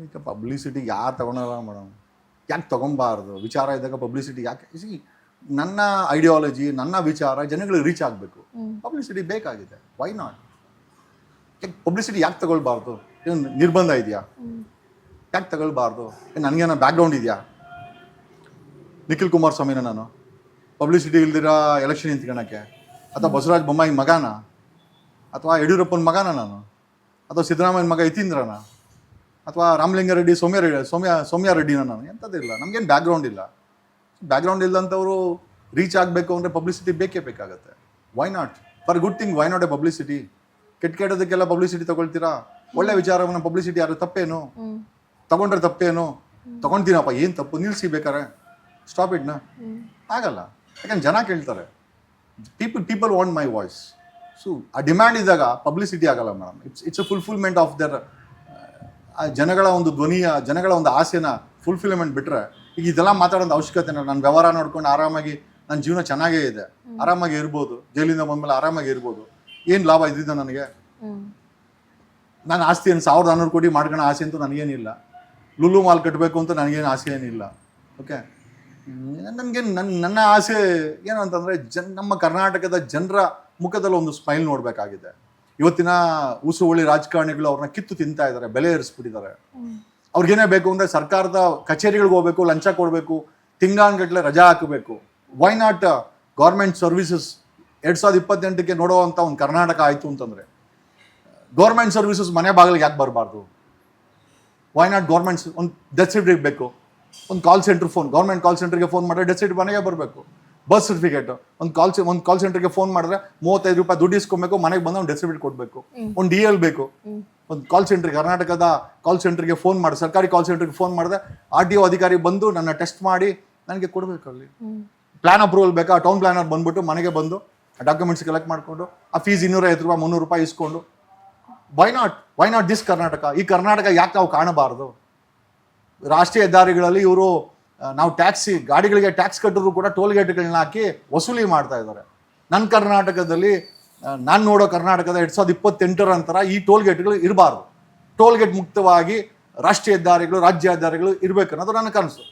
ಈಗ ಪಬ್ಲಿಸಿಟಿ ಯಾರು ತಗೊಳಲ್ಲ ಮೇಡಮ್, ಯಾಕೆ ತೊಗೊಬಾರ್ದು? ವಿಚಾರ ಇದ್ದಾಗ ಪಬ್ಲಿಸಿಟಿ ಯಾಕೆ? ನನ್ನ ಐಡಿಯಾಲಜಿ, ನನ್ನ ವಿಚಾರ ಜನಗಳಿಗೆ ರೀಚ್ ಆಗಬೇಕು, ಪಬ್ಲಿಸಿಟಿ ಬೇಕಾಗಿದೆ. Why not? ಯಾಕೆ ಪಬ್ಲಿಸಿಟಿ ಯಾಕೆ ತಗೊಳ್ಬಾರ್ದು? ಏನು ನಿರ್ಬಂಧ ಇದೆಯಾ? ಯಾಕೆ ತಗೊಳ್ಬಾರ್ದು? ನನಗೇನೋ ಬ್ಯಾಕ್ಗ್ರೌಂಡ್ ಇದೆಯಾ? ನಿಖಿಲ್ ಕುಮಾರಸ್ವಾಮಿನ ನಾನು ಪಬ್ಲಿಸಿಟಿ ಇಲ್ದಿರ ಎಲೆಕ್ಷನ್ ನಿಂತ್ಕೊಳ್ಳೋಕ್ಕೆ? ಅಥವಾ ಬಸವರಾಜ ಬೊಮ್ಮಾಯಿ ಮಗನ? ಅಥವಾ ಯಡಿಯೂರಪ್ಪನ ಮಗನ ನಾನು? ಅಥವಾ ಸಿದ್ದರಾಮಯ್ಯನ ಮಗ ಯತೀಂದ್ರನ? ಅಥವಾ ರಾಮಲಿಂಗಾರೆಡ್ಡಿ ಸೌಮ್ಯ ರೆಡ್ಡಿನ ನಾನು? ಎಂಥದ್ದಿಲ್ಲ. ನಮಗೇನು ಬ್ಯಾಕ್ಗ್ರೌಂಡ್ ಇಲ್ಲ. ಬ್ಯಾಕ್ಗ್ರೌಂಡ್ ಇಲ್ಲದಂಥವ್ರು ರೀಚ್ ಆಗಬೇಕು ಅಂದರೆ ಪಬ್ಲಿಸಿಟಿ ಬೇಕೇ ಬೇಕಾಗತ್ತೆ. Why not? For good thing why not a publicity? ಕೆಟ್ಟದಕ್ಕೆಲ್ಲ ಪಬ್ಲಿಸಿಟಿ ತಗೊಳ್ತೀರಾ? ಒಳ್ಳೆ ವಿಚಾರವನ್ನು ಪಬ್ಲಿಸಿಟಿ ಯಾರು ತಪ್ಪೇನು? ತಗೊಂಡ್ರೆ ತಪ್ಪೇನು? ತಗೊಳ್ತೀನಪ್ಪ, ಏನು ತಪ್ಪು? ನಿಲ್ಲಿಸಿ ಬೇಕಾರೆ, ಸ್ಟಾಪ್ ಇಟ್ನ. ಆಗಲ್ಲ. ಯಾಕಂದ್ರೆ ಜನ ಕೇಳ್ತಾರೆ. People want my voice. So ಆ ಡಿಮ್ಯಾಂಡ್ ಇದ್ದಾಗ ಪಬ್ಲಿಸಿಟಿ ಆಗಲ್ಲ madam. It's a fulfilment of there ಜನಗಳ ಒಂದು ಧ್ವನಿಯ, ಜನಗಳ ಒಂದು ಆಸೆನ ಫುಲ್ಫಿಲ್ಮೆಂಟ್ ಬಿಟ್ಟರೆ ಈಗ ಇದೆಲ್ಲ ಮಾತಾಡೋದು ಅವಶ್ಯಕತೆ. ನಾನು ವ್ಯವಹಾರ ನೋಡ್ಕೊಂಡು ಆರಾಮಾಗಿ ನನ್ನ ಜೀವನ ಚೆನ್ನಾಗೇ ಇದೆ, ಆರಾಮಾಗಿ ಇರ್ಬೋದು, ಜೈಲಿಂದ ಬಂದಮೇಲೆ ಆರಾಮಾಗಿ ಇರ್ಬೋದು. ಏನು ಲಾಭ ಇದ್ದಿದ್ದ ನನಗೆ? ನಾನು ಆಸ್ತಿಯನ್ನು 1400 ಕೋಟಿ ಮಾಡ್ಕೊಳ್ಳೋ ಆಸೆ ಅಂತೂ ನನಗೇನಿಲ್ಲ. ಲುಲು ಮಾಲ್ ಕಟ್ಟಬೇಕು ಅಂತ ನನಗೇನು ಆಸೆ ಏನಿಲ್ಲ. ಓಕೆ, ನನಗೇನು ನನ್ನ ಆಸೆ ಏನು ಅಂತಂದರೆ ನಮ್ಮ ಕರ್ನಾಟಕದ ಜನರ ಮುಖದಲ್ಲಿ ಒಂದು ಸ್ಮೈಲ್ ನೋಡಬೇಕಾಗಿದೆ. ಇವತ್ತಿನ ಉಸುವಳಿ ರಾಜಕಾರಣಿಗಳು ಅವ್ರನ್ನ ಕಿತ್ತು ತಿಂತಾ ಇದ್ದಾರೆ, ಬೆಲೆ ಏರಿಸ್ಬಿಟ್ಟಿದ್ದಾರೆ. ಅವ್ರಿಗೇನೇ ಬೇಕು ಅಂದರೆ ಸರ್ಕಾರದ ಕಚೇರಿಗಳಿಗೆ ಹೋಗ್ಬೇಕು, ಲಂಚ ಕೊಡಬೇಕು, ತಿಂಗಾನ್ಗಟ್ಲೆ ರಜಾ ಹಾಕಬೇಕು. ವೈ ನಾಟ್ ಗೌರ್ಮೆಂಟ್ ಸರ್ವಿಸಸ್ 2028ಕ್ಕೆ ನೋಡುವಂಥ ಒಂದು ಕರ್ನಾಟಕ ಆಯಿತು ಅಂತಂದರೆ ಗೌರ್ಮೆಂಟ್ ಸರ್ವಿಸಸ್ ಮನೆ ಬಾಗಿಲಿಗೆ ಯಾಕೆ ಬರಬಾರ್ದು? ವೈ ನಾಟ್ ಗೌರ್ಮೆಂಟ್ಸ್ ಒಂದು ಡೆತ್ ಸರ್ಟಿಫಿಕೇಟ್ ಬೇಕು, ಒಂದು ಕಾಲ್ ಸೆಂಟರ್ ಫೋನ್, ಗೌರ್ಮೆಂಟ್ ಕಾಲ್ ಸೆಂಟರ್ಗೆ ಫೋನ್ ಮಾಡಿದ್ರೆ ಡೆತ್ ಸರ್ಟಿಫಿಕೇಟ್ ಮನೆಗೆ ಬರಬೇಕು. ಬರ್ತ್ ಸರ್ಟಿಫಿಕೇಟ್ ಒಂದು ಕಾಲ್ ಸೆಂಟರ್ಗೆ ಫೋನ್ ಮಾಡಿದ್ರೆ 35 ರೂಪಾಯಿ ದುಡ್ಡು ಇಸ್ಕೊಬೇಕು, ಮನೆಗೆ ಬಂದು ಒಂದು ಡೆತ್ ಸರ್ಟಿಫಿಕೇಟ್ ಕೊಡಬೇಕು. ಒಂದು DL ಬೇಕು. ಒಂದು ಕಾಲ್ ಸೆಂಟರ್ಗೆ, ಕರ್ನಾಟಕದ ಕಾಲ್ ಸೆಂಟರ್ಗೆ ಫೋನ್ ಮಾಡಿ, ಸರ್ಕಾರಿ ಕಾಲ್ ಸೆಂಟರ್ಗೆ ಫೋನ್ ಮಾಡಿದ್ರೆ RTO ಅಧಿಕಾರಿ ಬಂದು ನನ್ನ ಟೆಸ್ಟ್ ಮಾಡಿ ನನಗೆ ಕೊಡಬೇಕು. ಅಲ್ಲಿ ಪ್ಲಾನ್ ಅಪ್ರೂವಲ್ ಬೇಕಾ? ಟೌನ್ ಪ್ಲಾನರ್ ಬಂದ್ಬಿಟ್ಟು ಮನೆಗೆ ಬಂದು ಡಾಕ್ಯುಮೆಂಟ್ಸ್ ಕಲೆಕ್ಟ್ ಮಾಡಿಕೊಂಡು ಆ ಫೀಸ್ 250 ರೂಪಾಯಿ 300 ರೂಪಾಯಿ ಇಸ್ಕೊಂಡು. Why not this Karnataka? ಈ ಕರ್ನಾಟಕ ಯಾಕೆ ನಾವು ಕಾಣಬಾರ್ದು? ರಾಷ್ಟ್ರೀಯ ಹೆದ್ದಾರಿಗಳಲ್ಲಿ ಇವರು ನಾವು ಗಾಡಿಗಳಿಗೆ ಟ್ಯಾಕ್ಸ್ ಕಟ್ಟಿದ್ರು ಕೂಡ ಟೋಲ್ ಗೇಟ್ಗಳನ್ನ ಹಾಕಿ ವಸೂಲಿ ಮಾಡ್ತಾ ಇದ್ದಾರೆ. ನನ್ನ ಕರ್ನಾಟಕದಲ್ಲಿ, ನಾನು ನೋಡೋ ಕರ್ನಾಟಕದ 2028 ನಂತರ ಈ ಟೋಲ್ ಗೇಟ್ಗಳು ಇರಬಾರ್ದು. ಟೋಲ್ ಗೇಟ್ ಮುಕ್ತವಾಗಿ ರಾಷ್ಟ್ರೀಯ ಹೆದ್ದಾರಿಗಳು, ರಾಜ್ಯ ಹೆದ್ದಾರಿಗಳು ಇರಬೇಕು ಅನ್ನೋದು ನನ್ನ ಕನಸು.